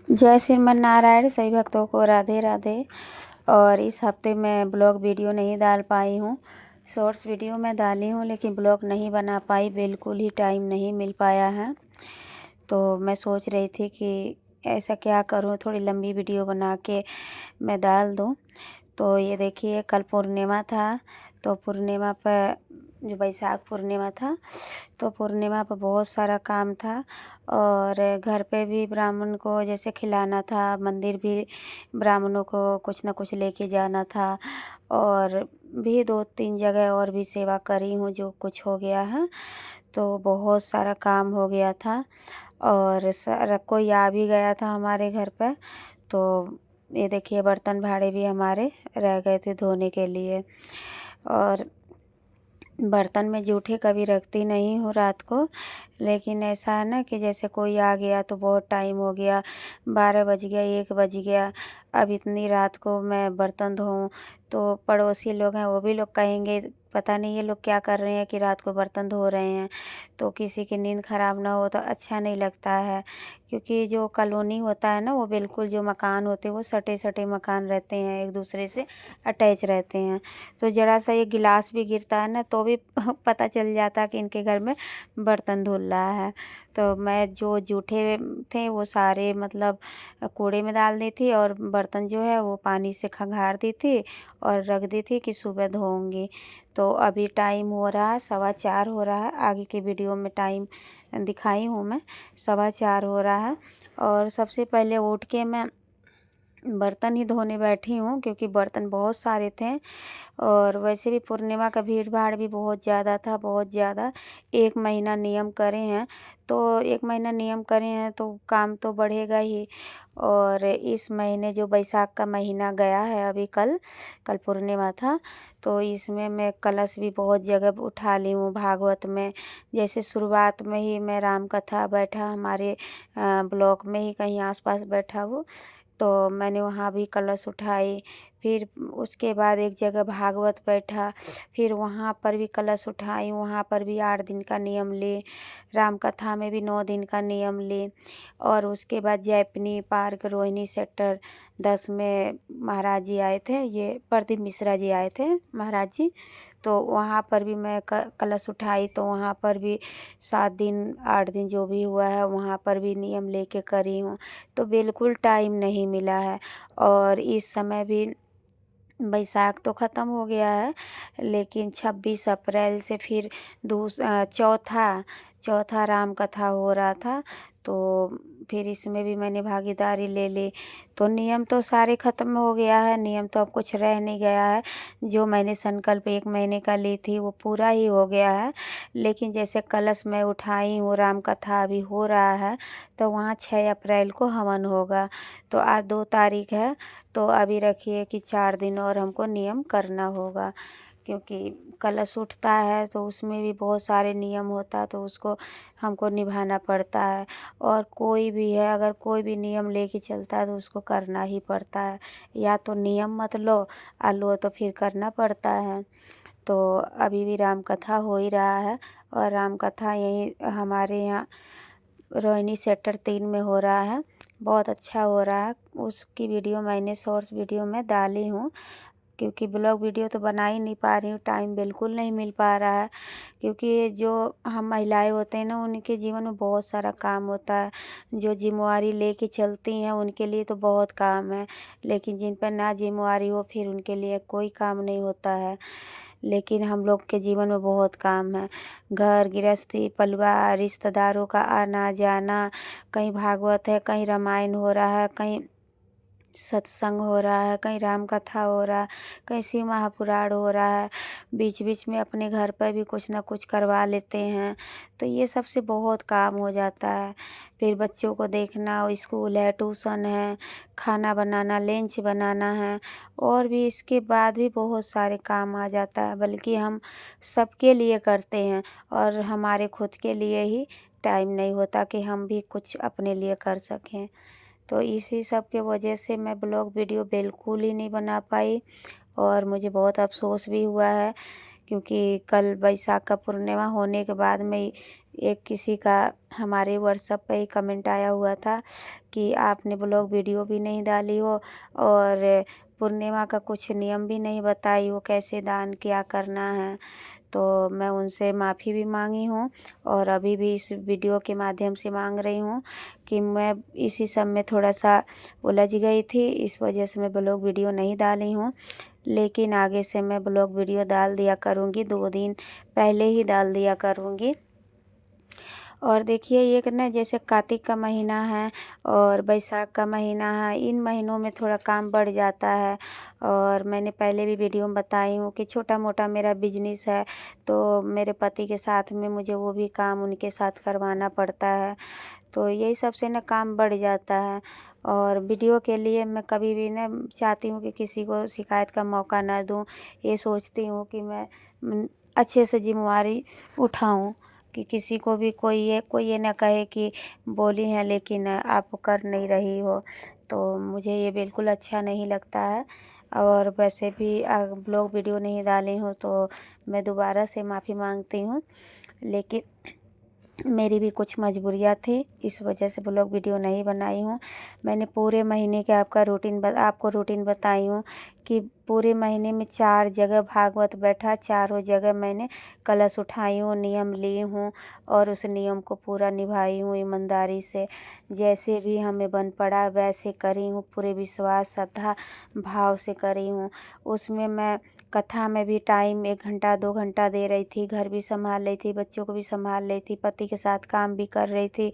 जय श्रीमन नारायण। सभी भक्तों को राधे राधे। और इस हफ्ते मैं ब्लॉग वीडियो नहीं डाल पाई हूँ। शॉर्ट्स वीडियो मैं डाली हूँ लेकिन ब्लॉग नहीं बना पाई, बिल्कुल ही टाइम नहीं मिल पाया है। तो मैं सोच रही थी कि ऐसा क्या करूँ, थोड़ी लंबी वीडियो बना के मैं डाल दूँ। तो ये देखिए, कल पूर्णिमा था, तो पूर्णिमा पर जो बैसाख पूर्णिमा था, तो पूर्णिमा पर बहुत सारा काम था। और घर पे भी ब्राह्मण को जैसे खिलाना था, मंदिर भी ब्राह्मणों को कुछ ना कुछ लेके जाना था। और भी 2-3 जगह और भी सेवा करी हूँ, जो कुछ हो गया है। तो बहुत सारा काम हो गया था और सारा कोई आ भी गया था हमारे घर पे। तो ये देखिए, बर्तन भाड़े भी हमारे रह गए थे धोने के लिए। और बर्तन में जूठे कभी रखती नहीं हूँ रात को, लेकिन ऐसा है ना कि जैसे कोई आ गया तो बहुत टाइम हो गया, 12 बज गया, 1 बज गया, अब इतनी रात को मैं बर्तन धोऊं तो पड़ोसी लोग हैं वो भी लोग कहेंगे पता नहीं ये लोग क्या कर रहे हैं कि रात को बर्तन धो रहे हैं। तो किसी की नींद खराब ना हो तो अच्छा नहीं लगता है, क्योंकि जो कॉलोनी होता है ना, वो बिल्कुल जो मकान होते हैं वो सटे सटे मकान रहते हैं, एक दूसरे से अटैच रहते हैं। तो ज़रा सा ये गिलास भी गिरता है ना तो भी पता चल जाता कि इनके घर में बर्तन धुल रहा है। तो मैं जो जूठे थे वो सारे मतलब कूड़े में डाल दी थी, और बर्तन जो है वो पानी से खंगार दी थी और रख दी थी कि सुबह धोऊंगी। तो अभी टाइम हो रहा है 4:15 हो रहा है, आगे के वीडियो में टाइम दिखाई हूँ मैं, 4:15 हो रहा है। और सबसे पहले उठ के मैं बर्तन ही धोने बैठी हूँ, क्योंकि बर्तन बहुत सारे थे। और वैसे भी पूर्णिमा का भीड़ भाड़ भी बहुत ज़्यादा था, बहुत ज़्यादा। 1 महीना नियम करे हैं, तो 1 महीना नियम करे हैं तो काम तो बढ़ेगा ही। और इस महीने जो बैसाख का महीना गया है, अभी कल कल पूर्णिमा था, तो इसमें मैं कलश भी बहुत जगह उठा ली हूँ भागवत में। जैसे शुरुआत में ही मैं राम कथा बैठा हमारे ब्लॉक में ही कहीं आसपास बैठा हूँ, तो मैंने वहाँ भी कलश उठाई। फिर उसके बाद एक जगह भागवत बैठा, फिर वहाँ पर भी कलश उठाई, वहाँ पर भी 8 दिन का नियम ले। राम कथा में भी 9 दिन का नियम ले। और उसके बाद जैपनी पार्क रोहिणी सेक्टर 10 में महाराज जी आए थे, ये प्रदीप मिश्रा जी आए थे महाराज जी। तो वहाँ पर भी मैं कलश उठाई, तो वहाँ पर भी 7 दिन 8 दिन जो भी हुआ है वहाँ पर भी नियम लेके करी हूँ। तो बिल्कुल टाइम नहीं मिला है। और इस समय भी बैसाख तो ख़त्म हो गया है, लेकिन 26 अप्रैल से फिर चौथा चौथा राम कथा हो रहा था, तो फिर इसमें भी मैंने भागीदारी ले ली। तो नियम तो सारे ख़त्म हो गया है, नियम तो अब कुछ रह नहीं गया है। जो मैंने संकल्प 1 महीने का ली थी वो पूरा ही हो गया है। लेकिन जैसे कलश मैं उठाई हूँ, राम कथा अभी हो रहा है, तो वहाँ 6 अप्रैल को हवन होगा। तो आज 2 तारीख है, तो अभी रखिए कि 4 दिन और हमको नियम करना होगा, क्योंकि कलश उठता है तो उसमें भी बहुत सारे नियम होता है, तो उसको हमको निभाना पड़ता है। और कोई भी है, अगर कोई भी नियम लेके चलता है तो उसको करना ही पड़ता है। या तो नियम मत लो, लो तो फिर करना पड़ता है। तो अभी भी राम कथा हो ही रहा है, और राम कथा यहीं हमारे यहाँ रोहिणी सेक्टर 3 में हो रहा है, बहुत अच्छा हो रहा है। उसकी वीडियो मैंने शॉर्ट्स वीडियो में डाली हूँ, क्योंकि ब्लॉग वीडियो तो बना ही नहीं पा रही हूँ, टाइम बिल्कुल नहीं मिल पा रहा है। क्योंकि जो हम महिलाएं होते हैं ना, उनके जीवन में बहुत सारा काम होता है। जो जिम्मेवारी लेके चलती हैं उनके लिए तो बहुत काम है, लेकिन जिन पर ना जिम्मेवारी हो फिर उनके लिए कोई काम नहीं होता है। लेकिन हम लोग के जीवन में बहुत काम है, घर गृहस्थी परिवार रिश्तेदारों का आना जाना, कहीं भागवत है, कहीं रामायण हो रहा है, कहीं सत्संग हो रहा है, कहीं राम कथा हो रहा है, कहीं शिव महापुराण हो रहा है। बीच बीच में अपने घर पर भी कुछ ना कुछ करवा लेते हैं, तो ये सब से बहुत काम हो जाता है। फिर बच्चों को देखना, स्कूल है, ट्यूशन है, खाना बनाना, लंच बनाना है, और भी इसके बाद भी बहुत सारे काम आ जाता है। बल्कि हम सबके लिए करते हैं, और हमारे खुद के लिए ही टाइम नहीं होता कि हम भी कुछ अपने लिए कर सकें। तो इसी सब के वजह से मैं ब्लॉग वीडियो बिल्कुल ही नहीं बना पाई, और मुझे बहुत अफसोस भी हुआ है क्योंकि कल वैशाख का पूर्णिमा होने के बाद में एक किसी का हमारे व्हाट्सएप पे ही कमेंट आया हुआ था कि आपने ब्लॉग वीडियो भी नहीं डाली हो और पूर्णिमा का कुछ नियम भी नहीं बताई हो, कैसे दान क्या करना है। तो मैं उनसे माफ़ी भी मांगी हूँ और अभी भी इस वीडियो के माध्यम से मांग रही हूँ कि मैं इसी सब में थोड़ा सा उलझ गई थी, इस वजह से मैं ब्लॉग वीडियो नहीं डाली हूँ। लेकिन आगे से मैं ब्लॉग वीडियो डाल दिया करूँगी, 2 दिन पहले ही डाल दिया करूँगी। और देखिए ये ना जैसे कार्तिक का महीना है और बैसाख का महीना है, इन महीनों में थोड़ा काम बढ़ जाता है। और मैंने पहले भी वीडियो में बताई हूँ कि छोटा मोटा मेरा बिजनेस है, तो मेरे पति के साथ में मुझे वो भी काम उनके साथ करवाना पड़ता है। तो यही सब से ना काम बढ़ जाता है। और वीडियो के लिए मैं कभी भी ना चाहती हूँ कि किसी को शिकायत का मौका ना दूँ। ये सोचती हूँ कि मैं अच्छे से जिम्मेवारी उठाऊँ कि किसी को भी कोई ये ना कहे कि बोली हैं लेकिन आप कर नहीं रही हो। तो मुझे ये बिल्कुल अच्छा नहीं लगता है। और वैसे भी ब्लॉग वीडियो नहीं डाली हूँ तो मैं दोबारा से माफ़ी मांगती हूँ। लेकिन मेरी भी कुछ मजबूरियाँ थी, इस वजह से ब्लॉग वीडियो नहीं बनाई हूँ। मैंने पूरे महीने का आपको रूटीन बताई हूँ कि पूरे महीने में 4 जगह भागवत बैठा, चारों जगह मैंने कलश उठाई हूँ, नियम ली हूँ और उस नियम को पूरा निभाई हूँ ईमानदारी से। जैसे भी हमें बन पड़ा वैसे करी हूँ, पूरे विश्वास श्रद्धा भाव से करी हूँ। उसमें मैं कथा में भी टाइम 1 घंटा 2 घंटा दे रही थी, घर भी संभाल रही थी, बच्चों को भी संभाल रही थी, पति के साथ काम भी कर रही थी।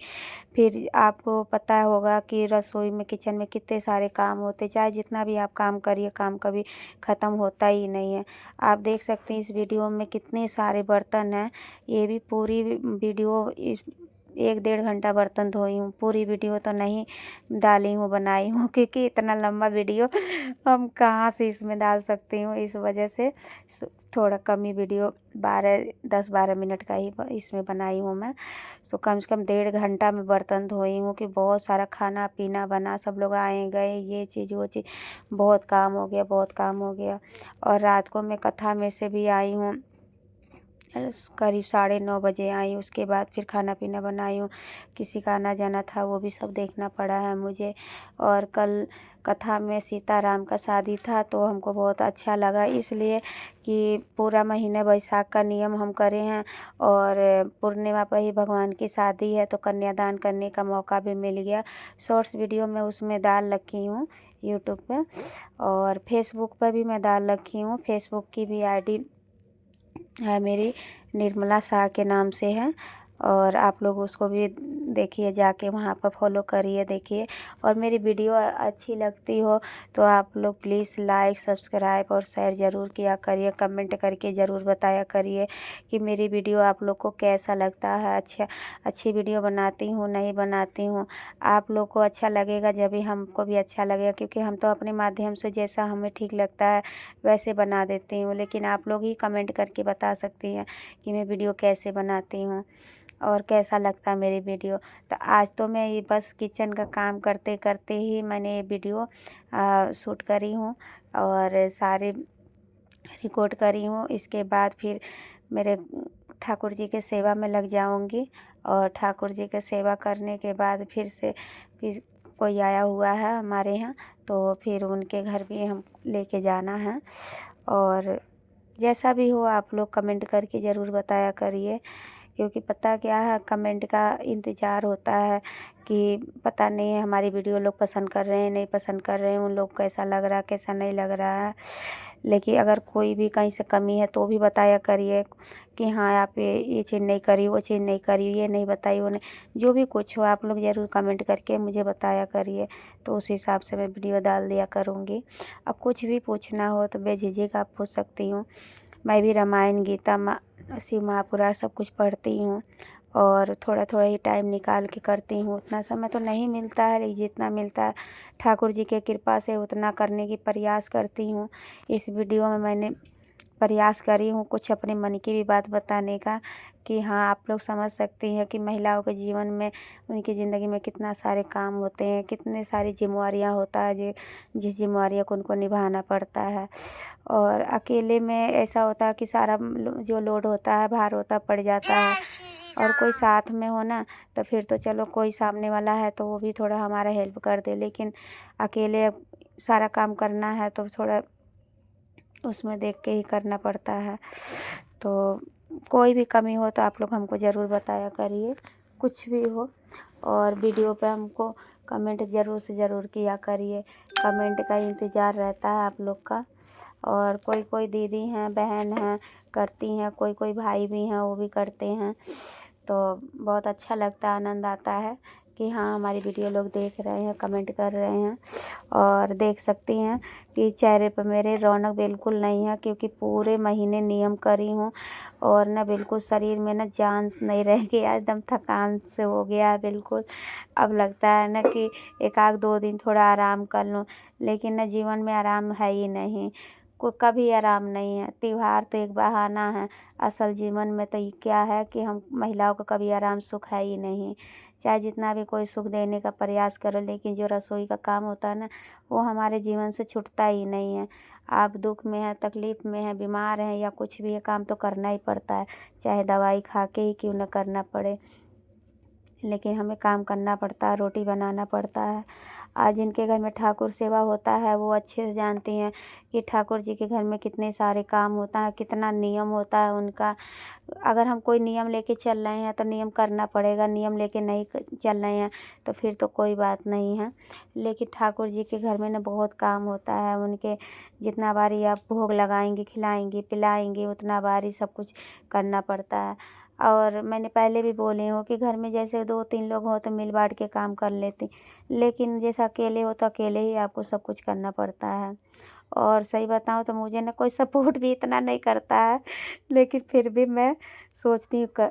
फिर आपको पता होगा कि रसोई में किचन में कितने सारे काम होते, चाहे जितना भी आप काम करिए काम कभी ख़त्म होता ही नहीं है। आप देख सकते हैं इस वीडियो में कितने सारे बर्तन हैं। ये भी पूरी वीडियो इस 1 डेढ़ घंटा बर्तन धोई हूँ, पूरी वीडियो तो नहीं डाली हूँ बनाई हूँ क्योंकि इतना लंबा वीडियो हम कहाँ से इसमें डाल सकती हूँ। इस वजह से थोड़ा कम ही वीडियो 10-12 मिनट का ही इसमें बनाई हूँ मैं। तो कम से कम 1.5 घंटा में बर्तन धोई हूँ कि बहुत सारा खाना पीना बना, सब लोग आए गए, ये चीज़ वो चीज़, बहुत काम हो गया बहुत काम हो गया। और रात को मैं कथा में से भी आई हूँ, करीब 9:30 बजे आई। उसके बाद फिर खाना पीना बनाई हूँ, किसी का आना जाना था वो भी सब देखना पड़ा है मुझे। और कल कथा में सीताराम का शादी था तो हमको बहुत अच्छा लगा, इसलिए कि पूरा महीना वैशाख का नियम हम करे हैं और पूर्णिमा पर ही भगवान की शादी है तो कन्यादान करने का मौका भी मिल गया। शॉर्ट्स वीडियो में उसमें डाल रखी हूँ यूट्यूब पे और फेसबुक पर भी मैं डाल रखी हूँ। फेसबुक की भी आईडी है मेरी, निर्मला शाह के नाम से है और आप लोग उसको भी देखिए, जाके वहाँ पर फॉलो करिए देखिए। और मेरी वीडियो अच्छी लगती हो तो आप लोग प्लीज़ लाइक सब्सक्राइब और शेयर ज़रूर किया करिए, कमेंट करके ज़रूर बताया करिए कि मेरी वीडियो आप लोग को कैसा लगता है। अच्छी वीडियो बनाती हूँ नहीं बनाती हूँ, आप लोग को अच्छा लगेगा जब भी हमको भी अच्छा लगेगा, क्योंकि हम तो अपने माध्यम से जैसा हमें ठीक लगता है वैसे बना देती हूँ। लेकिन आप लोग ही कमेंट करके बता सकती हैं कि मैं वीडियो कैसे बनाती हूँ और कैसा लगता है मेरी वीडियो। तो आज तो मैं ये बस किचन का काम करते करते ही मैंने ये वीडियो शूट करी हूँ और सारे रिकॉर्ड करी हूँ। इसके बाद फिर मेरे ठाकुर जी के सेवा में लग जाऊँगी और ठाकुर जी के सेवा करने के बाद फिर से कोई आया हुआ है हमारे यहाँ तो फिर उनके घर भी हम लेके जाना है। और जैसा भी हो आप लोग कमेंट करके ज़रूर बताया करिए, क्योंकि पता क्या है, कमेंट का इंतज़ार होता है कि पता नहीं है हमारी वीडियो लोग पसंद कर रहे हैं नहीं पसंद कर रहे हैं, उन लोग कैसा लग रहा है कैसा नहीं लग रहा है। लेकिन अगर कोई भी कहीं से कमी है तो भी बताया करिए कि हाँ आप ये चीज़ नहीं करी, वो चीज़ नहीं करी, ये नहीं बताई, वो नहीं, जो भी कुछ हो आप लोग ज़रूर कमेंट करके मुझे बताया करिए, तो उस हिसाब से मैं वीडियो डाल दिया करूँगी। अब कुछ भी पूछना हो तो बेझिझक आप पूछ सकती हूँ। मैं भी रामायण गीता शिव महापुराण सब कुछ पढ़ती हूँ और थोड़ा थोड़ा ही टाइम निकाल के करती हूँ। उतना समय तो नहीं मिलता है, लेकिन जितना मिलता है ठाकुर जी के कृपा से उतना करने की प्रयास करती हूँ। इस वीडियो में मैंने प्रयास करी हूँ कुछ अपने मन की भी बात बताने का कि हाँ आप लोग समझ सकती हैं कि महिलाओं के जीवन में, उनकी ज़िंदगी में कितना सारे काम होते हैं, कितनी सारी जिम्मेवारियाँ होता है जिस जिम्मेवारियों को उनको निभाना पड़ता है। और अकेले में ऐसा होता है कि सारा जो लोड होता है, भार होता है, पड़ जाता है। और कोई साथ में हो ना तो फिर तो चलो कोई सामने वाला है तो वो भी थोड़ा हमारा हेल्प कर दे, लेकिन अकेले सारा काम करना है तो थोड़ा उसमें देख के ही करना पड़ता है। तो कोई भी कमी हो तो आप लोग हमको ज़रूर बताया करिए, कुछ भी हो। और वीडियो पे हमको कमेंट ज़रूर से ज़रूर किया करिए, कमेंट का इंतज़ार रहता है आप लोग का। और कोई कोई दीदी हैं, बहन हैं, करती हैं, कोई कोई भाई भी हैं वो भी करते हैं। तो बहुत अच्छा लगता है, आनंद आता है कि हाँ हमारी वीडियो लोग देख रहे हैं, कमेंट कर रहे हैं। और देख सकती हैं कि चेहरे पर मेरे रौनक बिल्कुल नहीं है, क्योंकि पूरे महीने नियम करी हूँ और ना बिल्कुल शरीर में ना जान नहीं रह गया, एकदम थकान से हो गया है बिल्कुल। अब लगता है ना कि एक आध 2 दिन थोड़ा आराम कर लूँ, लेकिन ना जीवन में आराम है ही नहीं, को कभी आराम नहीं है। त्योहार तो एक बहाना है, असल जीवन में तो ये क्या है कि हम महिलाओं को कभी आराम सुख है ही नहीं। चाहे जितना भी कोई सुख देने का प्रयास करो, लेकिन जो रसोई का काम होता है ना वो हमारे जीवन से छूटता ही नहीं है। आप दुख में हैं, तकलीफ़ में हैं, बीमार हैं या कुछ भी है, काम तो करना ही पड़ता है, चाहे दवाई खा के ही क्यों न करना पड़े, लेकिन हमें काम करना पड़ता है, रोटी बनाना पड़ता है। आज जिनके घर में ठाकुर सेवा होता है वो अच्छे से जानती हैं कि ठाकुर जी के घर में कितने सारे काम होता है, कितना नियम होता है उनका। अगर हम कोई नियम लेके चल रहे हैं तो नियम करना पड़ेगा, नियम लेके नहीं चल रहे हैं तो फिर तो कोई बात नहीं है। लेकिन ठाकुर जी के घर में ना बहुत काम होता है, उनके जितना बारी आप भोग लगाएंगी, खिलाएंगी, पिलाएंगी, उतना बारी सब कुछ करना पड़ता है। और मैंने पहले भी बोली हूँ कि घर में जैसे 2-3 लोग हो तो मिल बाँट के काम कर लेती, लेकिन जैसे अकेले हो तो अकेले ही आपको सब कुछ करना पड़ता है। और सही बताऊँ तो मुझे ना कोई सपोर्ट भी इतना नहीं करता है, लेकिन फिर भी मैं सोचती हूँ